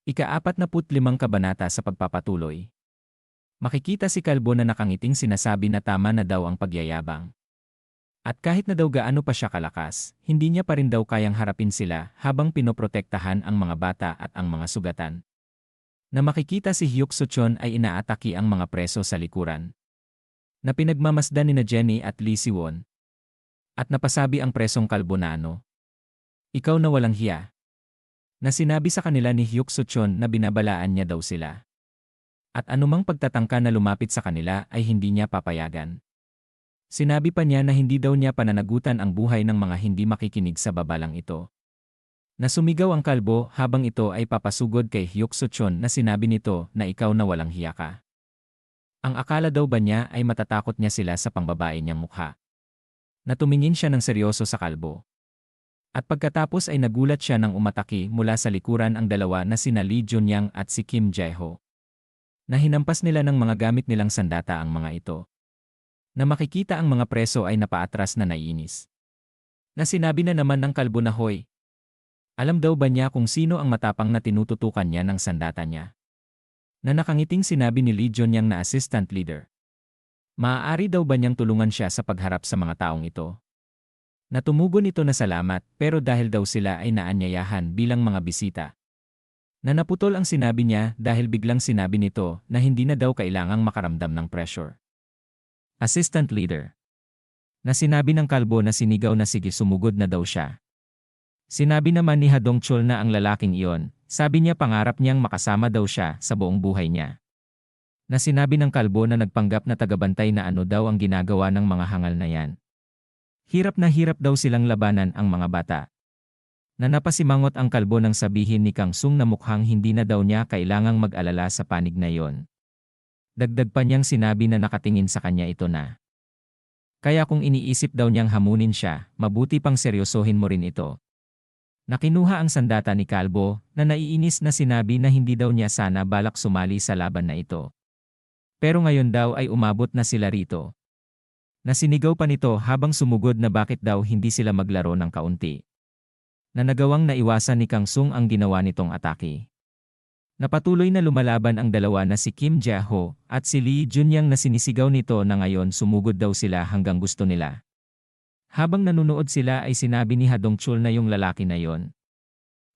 Ika-45 kabanata sa pagpapatuloy. Makikita si Kalbo na nakangiting sinasabi na tama na daw ang pagyayabang. At kahit na daw gaano pa siya kalakas, hindi niya pa rin daw kayang harapin sila habang pinoprotektahan ang mga bata at ang mga sugatan. Na makikita si Hyuk Soo-chon ay inaatake ang mga preso sa likuran. Na pinagmamasdan ni na Jenny at Lee Si-won. At napasabi ang presong Kalbo na ano. Ikaw na walang hiya. Na sinabi sa kanila ni Hyuk Soo-chon na binabalaan niya daw sila. At anumang pagtatangka na lumapit sa kanila ay hindi niya papayagan. Sinabi pa niya na hindi daw niya pananagutan ang buhay ng mga hindi makikinig sa babalang ito. Na sumigaw ang Kalbo habang ito ay papasugod kay Hyuk Soo-chon na sinabi nito na ikaw na walang hiya ka. Ang akala daw ba niya ay matatakot niya sila sa pangbabae niyang mukha. Na tumingin siya ng seryoso sa Kalbo. At pagkatapos ay nagulat siya nang umatake mula sa likuran ang dalawa na sina Lee Junyang at si Kim Jae-ho. Na hinampas nila ng mga gamit nilang sandata ang mga ito. Na makikita ang mga preso ay napaatras na naiinis. Na sinabi na naman ng Kalbo na hoy. Alam daw ba niya kung sino ang matapang na tinututukan niya ng sandata niya? Na nakangiting sinabi ni Lee Junyang na assistant leader. Maaari daw ba niyang tulungan siya sa pagharap sa mga taong ito? Na tumugon ito na salamat pero dahil daw sila ay naanyayahan bilang mga bisita. Na naputol ang sinabi niya dahil biglang sinabi nito na hindi na daw kailangang makaramdam ng pressure. Assistant leader. Na sinabi ng Kalbo na sinigaw na sige sumugod na daw siya. Sinabi naman ni Ha Dong-chul na ang lalaking iyon, sabi niya pangarap niyang makasama daw siya sa buong buhay niya. Na sinabi ng Kalbo na nagpanggap na tagabantay na ano daw ang ginagawa ng mga hangal na yan. Hirap na hirap daw silang labanan ang mga bata. Na napasimangot ang Kalbo nang sabihin ni Kang Sung na mukhang hindi na daw niya kailangang mag-alala sa panig na yon. Dagdag pa niyang sinabi na nakatingin sa kanya ito na. Kaya kung iniisip daw niyang hamunin siya, mabuti pang seryosohin mo rin ito. Nakinuha ang sandata ni Kalbo na naiinis na sinabi na hindi daw niya sana balak sumali sa laban na ito. Pero ngayon daw ay umabot na sila rito. Nasinigaw pa nito habang sumugod na bakit daw hindi sila maglaro ng kaunti. Na nagawang naiwasan ni Kang Sung ang ginawa nitong atake. Napatuloy na lumalaban ang dalawa na si Kim Jae-ho at si Lee Junyang na sinisigaw nito na ngayon sumugod daw sila hanggang gusto nila. Habang nanunood sila ay sinabi ni Ha Dong-chul na yung lalaki na yon.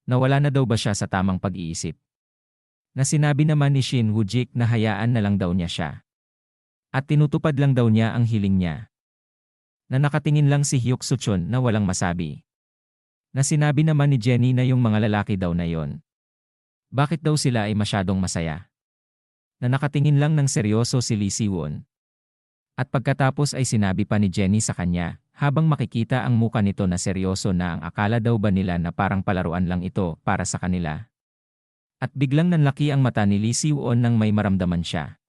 Nawala na daw ba siya sa tamang pag-iisip? Na sinabi naman ni Shin Woo-jik na hayaan na lang daw niya siya. At tinutupad lang daw niya ang hiling niya. Na nakatingin lang si Hyuk Soo-chon na walang masabi. Na sinabi naman ni Jenny na yung mga lalaki daw na yon. Bakit daw sila ay masyadong masaya? Na nakatingin lang ng seryoso si Lee Si-won. At pagkatapos ay sinabi pa ni Jenny sa kanya, habang makikita ang muka nito na seryoso na ang akala daw ba nila na parang palaruan lang ito para sa kanila. At biglang nanlaki ang mata ni Lee Si-won nang may maramdaman siya.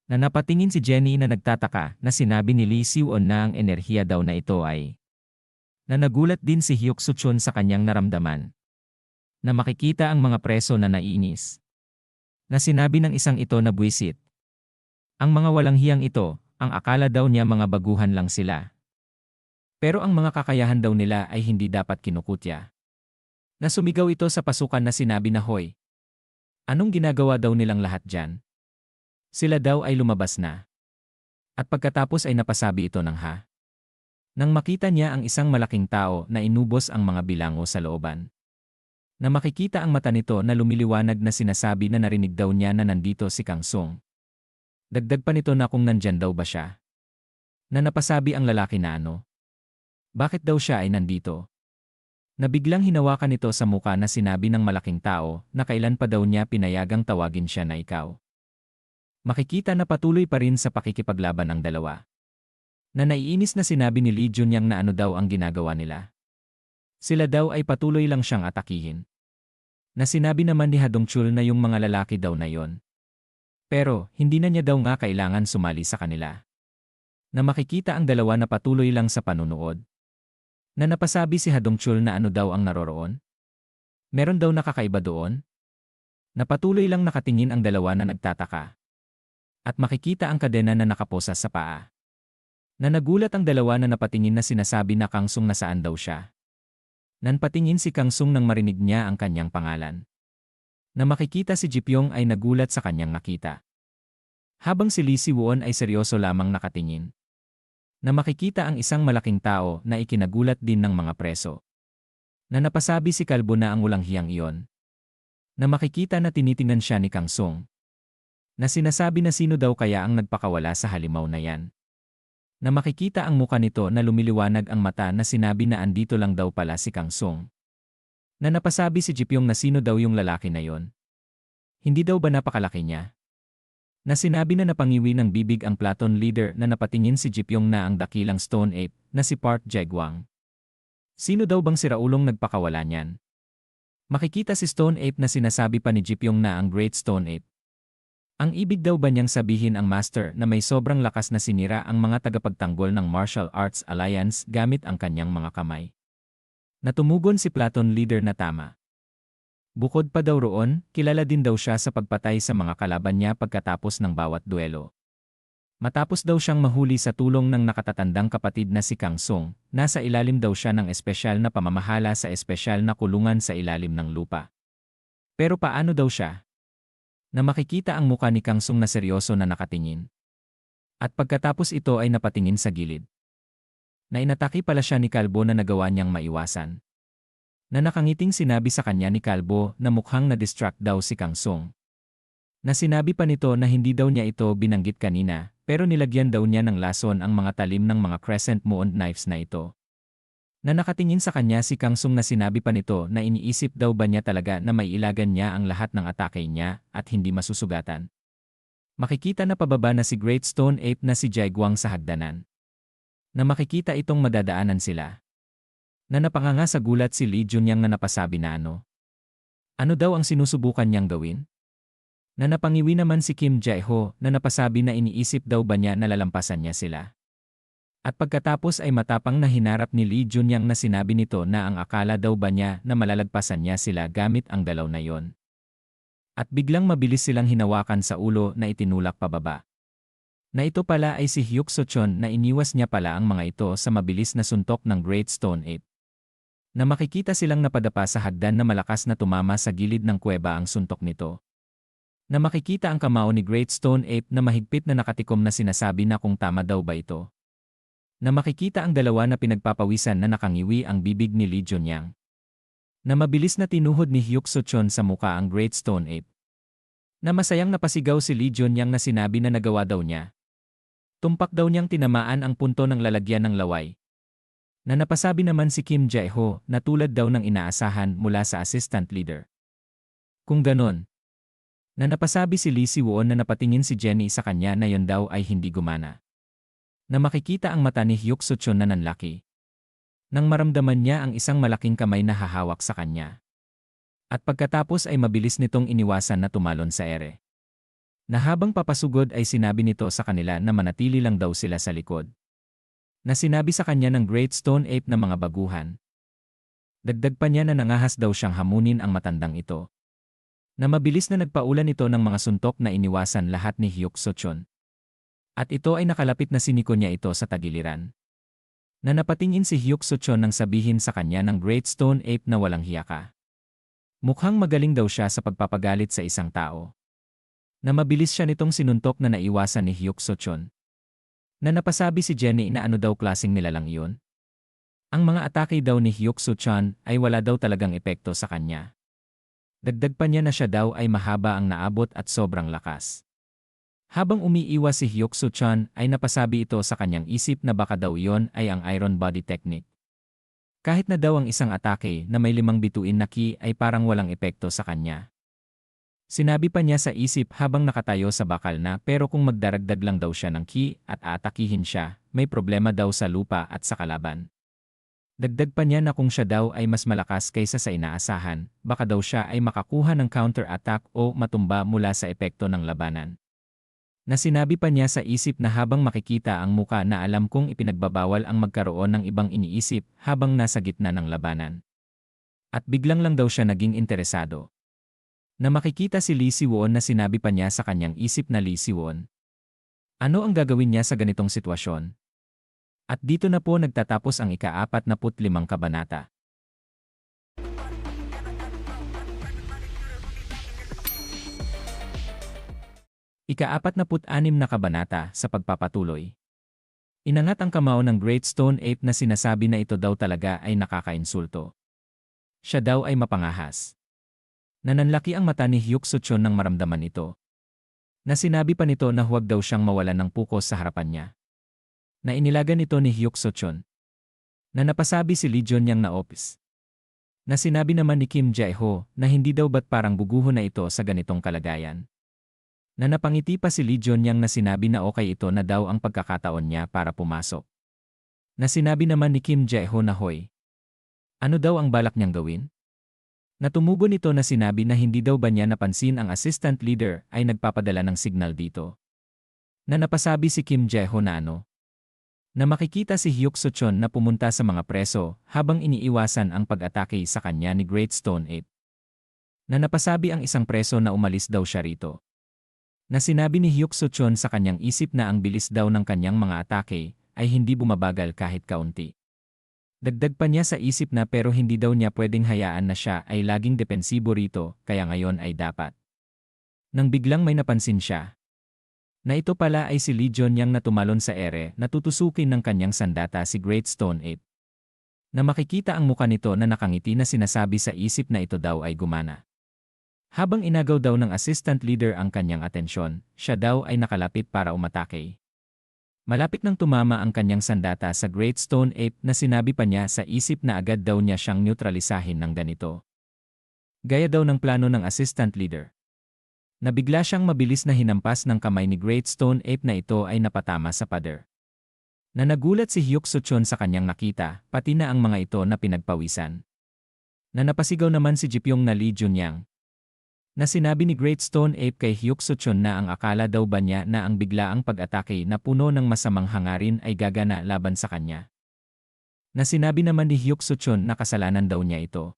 Na napatingin si Jenny na nagtataka na sinabi ni Lee Si-won na ang enerhiya daw na ito ay. Na nagulat din si Hyuk Soo-chon sa kanyang naramdaman. Na makikita ang mga preso na naiinis. Na sinabi ng isang ito na buwisit. Ang mga walang hiyang ito, ang akala daw niya mga baguhan lang sila. Pero ang mga kakayahan daw nila ay hindi dapat kinukutya. Na sumigaw ito sa pasukan na sinabi na hoy. Anong ginagawa daw nilang lahat dyan? Sila daw ay lumabas na. At pagkatapos ay napasabi ito ng ha. Nang makita niya ang isang malaking tao na inubos ang mga bilango sa looban. Na makikita ang mata nito na lumiliwanag na sinasabi na narinig daw niya na nandito si Kang Sung. Dagdag pa nito na kung nandyan daw ba siya. Na napasabi ang lalaki na ano. Bakit daw siya ay nandito? Na biglang hinawakan nito sa muka na sinabi ng malaking tao na kailan pa daw niya pinayagang tawagin siya na ikaw. Makikita na patuloy pa rin sa pakikipaglaban ang dalawa. Na naiinis na sinabi ni Lee Junyang na ano daw ang ginagawa nila. Sila daw ay patuloy lang siyang atakihin. Na sinabi naman ni Ha Dong-chul na yung mga lalaki daw na yon. Pero hindi na niya daw nga kailangan sumali sa kanila. Na makikita ang dalawa na patuloy lang sa panunood. Na napasabi si Ha Dong-chul na ano daw ang naroroon. Meron daw nakakaiba doon. Na patuloy lang nakatingin ang dalawa na nagtataka. At makikita ang kadena na nakaposa sa paa. Na nagulat ang dalawa na napatingin na sinasabi na Kang Sung nasaan daw siya. Nanpatingin si Kang Sung nang marinig niya ang kanyang pangalan. Na makikita si Jipyong ay nagulat sa kanyang nakita. Habang si Lee Si-won ay seryoso lamang nakatingin. Na makikita ang isang malaking tao na ikinagulat din ng mga preso. Na napasabi si kalbo na ang walang hiyang iyon. Na makikita na tinitingnan siya ni Kang Sung. Na sinasabi na sino daw kaya ang nagpakawala sa halimaw na yan. Na makikita ang muka nito na lumiliwanag ang mata na sinabi na andito lang daw pala si Kang Sung. Na napasabi si Jipyong na sino daw yung lalaki na yon. Hindi daw ba napakalaki niya? Na sinabi na napangiwi ng bibig ang Platon leader na napatingin si Jipyong na ang dakilang Stone Ape na si Park Jae-gwang. Sino daw bang siraulong nagpakawala niyan? Makikita si Stone Ape na sinasabi pa ni Jipyong na ang Great Stone Ape. Ang ibig daw ba niyang sabihin ang master na may sobrang lakas na sinira ang mga tagapagtanggol ng Martial Arts Alliance gamit ang kanyang mga kamay? Natumugon si Platon leader na tama. Bukod pa daw roon, kilala din daw siya sa pagpatay sa mga kalaban niya pagkatapos ng bawat duelo. Matapos daw siyang mahuli sa tulong ng nakatatandang kapatid na si Kang Sung, nasa ilalim daw siya ng espesyal na pamamahala sa espesyal na kulungan sa ilalim ng lupa. Pero paano daw siya? Na makikita ang muka ni Kang Sung na seryoso na nakatingin. At pagkatapos ito ay napatingin sa gilid. Na inatake pala siya ni Kalbo na nagawa niyang maiwasan. Na nakangiting sinabi sa kanya ni Kalbo na mukhang na-distract daw si Kang Sung. Na sinabi pa nito na hindi daw niya ito binanggit kanina, pero nilagyan daw niya ng lason ang mga talim ng mga crescent moon knives na ito. Na nakatingin sa kanya si Kang Sung na sinabi pa nito na iniisip daw ba niya talaga na may ilagan niya ang lahat ng atake niya at hindi masusugatan. Makikita na pababa na si Great Stone Ape na si Jae-gwang sa hagdanan. Na makikita itong madadaanan sila. Na napanganga sa gulat si Lee Junyang na napasabi na ano. Ano daw ang sinusubukan niyang gawin? Na napangiwi naman si Kim Jae-ho na napasabi na iniisip daw ba niya na lalampasan niya sila. At pagkatapos ay matapang na hinarap ni Lee Junyang na sinabi nito na ang akala daw ba niya na malalagpasan niya sila gamit ang dalaw na yon. At biglang mabilis silang hinawakan sa ulo na itinulak pababa. Na ito pala ay si Hyuk So-chon na iniwas niya pala ang mga ito sa mabilis na suntok ng Great Stone Ape. Na makikita silang napadapa sa hagdan na malakas na tumama sa gilid ng kuweba ang suntok nito. Na makikita ang kamao ni Great Stone Ape na mahigpit na nakatikom na sinasabi na kung tama daw ba ito. Na makikita ang dalawa na pinagpapawisan na nakangiwi ang bibig ni Lee Junyang. Na mabilis na tinuhod ni Hyuk So-chon sa muka ang Great Stone Ape. Na masayang napasigaw si Lee Junyang na sinabi na nagawa daw niya. Tumpak daw niyang tinamaan ang punto ng lalagyan ng laway. Na napasabi naman si Kim Jae-ho na tulad daw ng inaasahan mula sa assistant leader. Kung ganon. Na napasabi si Lee Si-won na napatingin si Jenny sa kanya na yon daw ay hindi gumana. Na makikita ang mata ni Hyuk So-chon na nanlaki. Nang maramdaman niya ang isang malaking kamay na hahawak sa kanya. At pagkatapos ay mabilis nitong iniwasan na tumalon sa ere. Na habang papasugod ay sinabi nito sa kanila na manatili lang daw sila sa likod. Na sinabi sa kanya ng Great Stone Ape na mga baguhan. Dagdag pa niya na nangahas daw siyang hamunin ang matandang ito. Na mabilis na nagpaulan ito ng mga suntok na iniwasan lahat ni Hyuk So-chon. At ito ay nakalapit na siniko niya ito sa tagiliran. Na napatingin si Hyuk So-chon nang sabihin sa kanya ng Great Stone Ape na walang hiya ka. Mukhang magaling daw siya sa pagpapagalit sa isang tao. Na mabilis siya nitong sinuntok na naiwasan ni Hyuk So-chon. Na napasabi si Jenny na ano daw klaseng nilalang iyon. Ang mga atake daw ni Hyuk So-chon ay wala daw talagang epekto sa kanya. Dagdag pa niya na siya daw ay mahaba ang naabot at sobrang lakas. Habang umiiwas si Hyuk So-chon ay napasabi ito sa kanyang isip na baka daw iyon ay ang Iron Body Technique. Kahit na daw ang isang atake na may 5 bituin na ki ay parang walang epekto sa kanya. Sinabi pa niya sa isip habang nakatayo sa bakal na pero kung magdaragdag lang daw siya ng ki at aatakihin siya, may problema daw sa lupa at sa kalaban. Dagdag pa niya na kung siya daw ay mas malakas kaysa sa inaasahan, baka daw siya ay makakuha ng counter-attack o matumba mula sa epekto ng labanan. Na sinabi pa niya sa isip na habang makikita ang muka na alam kong ipinagbabawal ang magkaroon ng ibang iniisip habang nasa gitna ng labanan. At biglang lang daw siya naging interesado. Na makikita si Lee Si-won na sinabi pa niya sa kanyang isip na Lee Si-won. Ano ang gagawin niya sa ganitong sitwasyon? At dito na po nagtatapos ang ika-45 kabanata. Ika-46 na kabanata sa pagpapatuloy. Inangat ang kamao ng Great Stone Ape na sinasabi na ito daw talaga ay nakakainsulto. Siya daw ay mapangahas. Nananlaki ang mata ni Hyuk Soo-chon nang maramdaman ito. Na sinabi pa nito na huwag daw siyang mawalan ng pukos sa harapan niya. Na inilagan ito ni Hyuk Soo-chon. Na napasabi si Lee Jun-yang na opis. Na sinabi naman ni Kim Jae-ho na hindi daw ba't parang buguho na ito sa ganitong kalagayan. Na napangiti pa si Lee Jun-yang na sinabi na okay ito na daw ang pagkakataon niya para pumasok. Na sinabi naman ni Kim Jae-ho na hoy. Ano daw ang balak niyang gawin? Na tumugon ito na sinabi na hindi daw ba niya napansin ang assistant leader ay nagpapadala ng signal dito. Na napasabi si Kim Jae-ho na ano? Na makikita si Hyuk Soo-chon na pumunta sa mga preso habang iniiwasan ang pag-atake sa kanya ni Great Stone Ape. Na napasabi ang isang preso na umalis daw siya rito. Na sinabi ni Hyuk Soo-chon sa kanyang isip na ang bilis daw ng kanyang mga atake ay hindi bumabagal kahit kaunti. Dagdag pa niya sa isip na pero hindi daw niya pwedeng hayaan na siya ay laging depensibo rito kaya ngayon ay dapat. Nang biglang may napansin siya. Na ito pala ay si Lee Jun-yang na tumalon sa ere na tutusukin ng kanyang sandata si Great Stone Ape. Na makikita ang muka nito na nakangiti na sinasabi sa isip na ito daw ay gumana. Habang inagaw daw ng assistant leader ang kanyang atensyon, siya daw ay nakalapit para umatake. Malapit nang tumama ang kanyang sandata sa Great Stone Ape na sinabi pa niya sa isip na agad daw niya siyang neutralisahin ng ganito. Gaya daw ng plano ng assistant leader. Nabigla siyang mabilis na hinampas ng kamay ni Great Stone Ape na ito ay napatama sa pader. Na nagulat si Hyuk Soo-chon sa kanyang nakita, pati na ang mga ito na pinagpawisan. Na napasigaw naman si Jipyong na Lee Jun-yang. Na sinabi ni Great Stone Ape kay Hyuk Soo-chon na ang akala daw ba niya na ang biglaang pag-atake na puno ng masamang hangarin ay gagana laban sa kanya. Na sinabi naman ni Hyuk Soo-chon na kasalanan daw niya ito.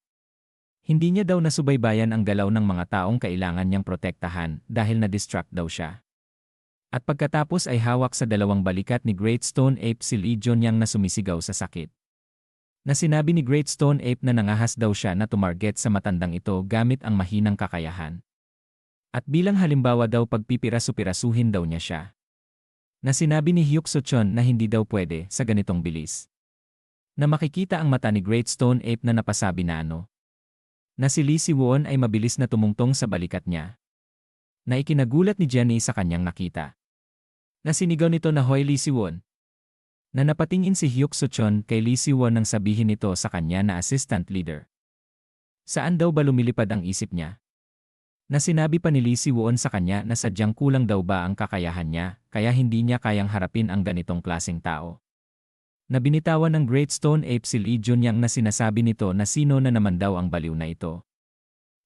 Hindi niya daw nasubaybayan ang galaw ng mga taong kailangan niyang protektahan dahil na-distract daw siya. At pagkatapos ay hawak sa dalawang balikat ni Great Stone Ape si Lee Jun-yang na sumisigaw sa sakit. Na sinabi ni Great Stone Ape na nangahas daw siya na tumarget sa matandang ito gamit ang mahinang kakayahan. At bilang halimbawa daw pagpipirasu-pirasuhin daw niya siya. Na sinabi ni Hyuk Soo-chon na hindi daw pwede sa ganitong bilis. Na makikita ang mata ni Great Stone Ape na napasabi na ano. Na si Lee Si-won ay mabilis na tumungtong sa balikat niya. Na ikinagulat ni Jenny sa kanyang nakita. Na sinigaw nito na hoy Lee Si-won. Na napatingin si Hyuk Soo-chon kay Lee Si-won nang sabihin nito sa kanya na assistant leader. Saan daw ba lumilipad ang isip niya? Na sinabi pa ni Lee Si-won sa kanya na sadyang kulang daw ba ang kakayahan niya kaya hindi niya kayang harapin ang ganitong klaseng tao. Na binitawan ng Great Stone Ape si Lee Jun-yang na sinasabi nito na sino na naman daw ang baliw na ito.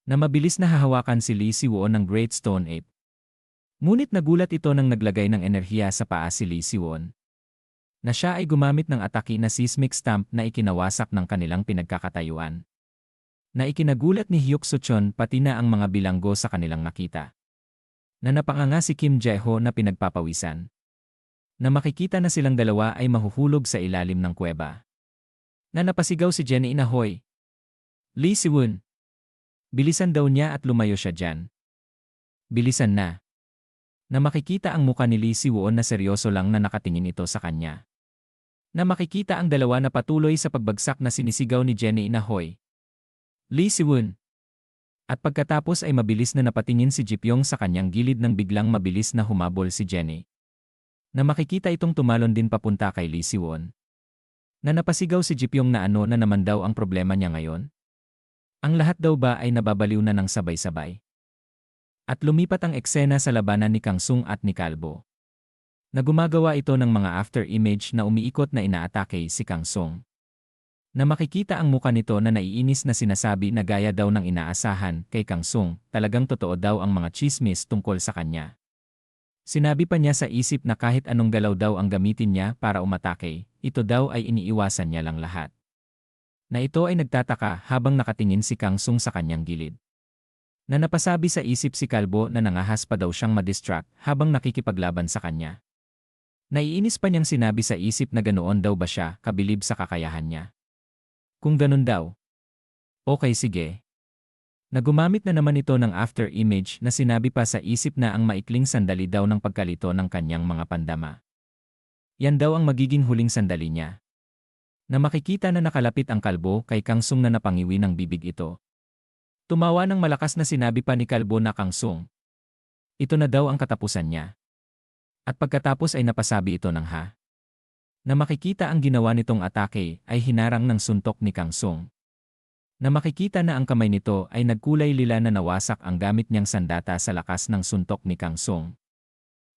Na mabilis na hahawakan si Lee Si-won ng Great Stone Ape. Ngunit nagulat ito nang naglagay ng enerhiya sa paa si Lee Si-won. Na siya ay gumamit ng atake na seismic stamp na ikinawasak ng kanilang pinagkakatayuan. Na ikinagulat ni Hyuk Soo-chon pati na ang mga bilanggo sa kanilang nakita. Na napanganga si Kim Jae-ho na pinagpapawisan. Na makikita na silang dalawa ay mahuhulog sa ilalim ng kuweba. Na napasigaw si Jenny na hoy. Lee Si-won. Bilisan daw niya at lumayo siya dyan. Bilisan na. Na makikita ang muka ni Lee Si-won na seryoso lang na nakatingin ito sa kanya. Na makikita ang dalawa na patuloy sa pagbagsak na sinisigaw ni Jenny na hoy. Lee Si-won. At pagkatapos ay mabilis na napatingin si Jipyong sa kanyang gilid nang biglang mabilis na humabol si Jenny. Na makikita itong tumalon din papunta kay Lee Si-won. Na napasigaw si Jipyong na ano na naman daw ang problema niya ngayon? Ang lahat daw ba ay nababaliw na ng sabay-sabay? At lumipat ang eksena sa labanan ni Kang Sung at ni Kalbo. Na gumagawa ito ng mga after image na umiikot na inaatake si Kang Sung. Na makikita ang muka nito na naiinis na sinasabi na gaya daw ng inaasahan kay Kang Sung, talagang totoo daw ang mga chismis tungkol sa kanya. Sinabi pa niya sa isip na kahit anong galaw daw ang gamitin niya para umatake, ito daw ay iniiwasan niya lang lahat. Na ito ay nagtataka habang nakatingin si Kang Sung sa kanyang gilid. Na napasabi sa isip si Kalbo na nangahas pa daw siyang madistract habang nakikipaglaban sa kanya. Naiinis pa niyang sinabi sa isip na ganoon daw ba siya kabilib sa kakayahan niya. Kung ganun daw. Okay sige. Nagumamit na naman ito ng after image na sinabi pa sa isip na ang maikling sandali daw ng pagkalito ng kanyang mga pandama. Yan daw ang magiging huling sandali niya. Na makikita na nakalapit ang kalbo kay Kang Sung na napangiwi ng bibig ito. Tumawa ng malakas na sinabi pa ni kalbo na Kang Sung. Ito na daw ang katapusan niya. At pagkatapos ay napasabi ito ng ha. Na makikita ang ginawa nitong atake ay hinarang ng suntok ni Kang Sung. Na makikita na ang kamay nito ay nagkulay lila na nawasak ang gamit niyang sandata sa lakas ng suntok ni Kang Sung.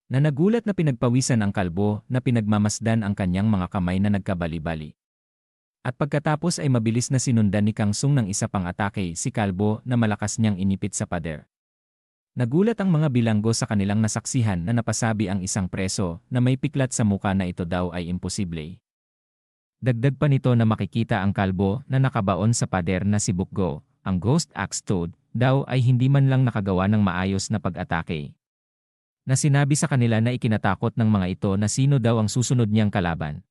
Na nagulat na pinagpawisan ang kalbo na pinagmamasdan ang kanyang mga kamay na nagkabali-bali. At pagkatapos ay mabilis na sinundan ni Kang Sung ng isa pang atake si kalbo na malakas niyang inipit sa pader. Nagulat ang mga bilanggo sa kanilang nasaksihan na napasabi ang isang preso na may piklat sa muka na ito daw ay imposible. Dagdag pa nito na makikita ang kalbo na nakabaon sa pader na si Bukgo, ang Ghost Axe Toad, daw ay hindi man lang nakagawa ng maayos na pag-atake. Na sinabi sa kanila na ikinatakot ng mga ito na sino daw ang susunod niyang kalaban.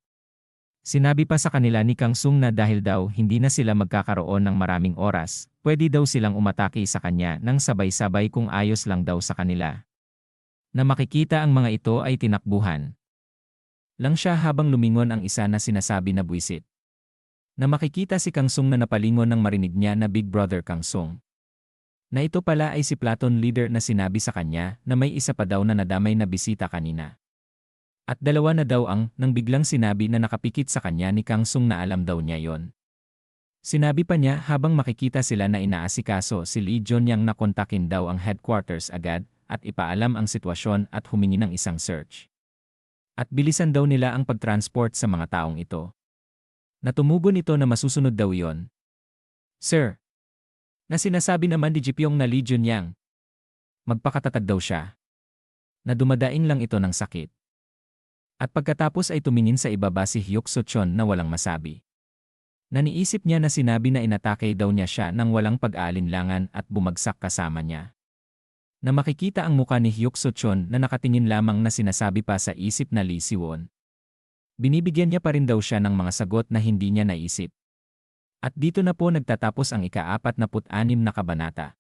Sinabi pa sa kanila ni Kang Sung na dahil daw hindi na sila magkakaroon ng maraming oras, pwede daw silang umatake sa kanya nang sabay-sabay kung ayos lang daw sa kanila. Na makikita ang mga ito ay tinakbuhan lang siya habang lumingon ang isa na sinasabi na buwisit. Na makikita si Kang Sung na napalingon nang marinig niya na Big Brother Kang Sung. Na ito pala ay si Platon leader na sinabi sa kanya na may isa pa daw na nadamay na bisita kanina. At dalawa na daw nang biglang sinabi na nakapikit sa kanya ni Kang Sung na alam daw niya yon. Sinabi pa niya habang makikita sila na inaasikaso si Lee Jonyang na kontakin daw ang headquarters agad at ipaalam ang sitwasyon at humingi ng isang search. At bilisan daw nila ang pagtransport sa mga taong ito. Natumugon ito na masusunod daw yon. Sir, na sinasabi naman ni Jipyong na Lee Jonyang. Magpakatatag daw siya. Na dumadaing lang ito ng sakit. At pagkatapos ay tumingin sa ibaba si Hyuk Sochon na walang masabi. Naniisip niya na sinabi na inatake daw niya siya nang walang pag-aalinlangan at bumagsak kasama niya. Na makikita ang muka ni Hyuk Sochon na nakatingin lamang na sinasabi pa sa isip na Lee Siwon. Binibigyan niya pa rin daw siya ng mga sagot na hindi niya naisip. At dito na po nagtatapos ang ika-46 na kabanata.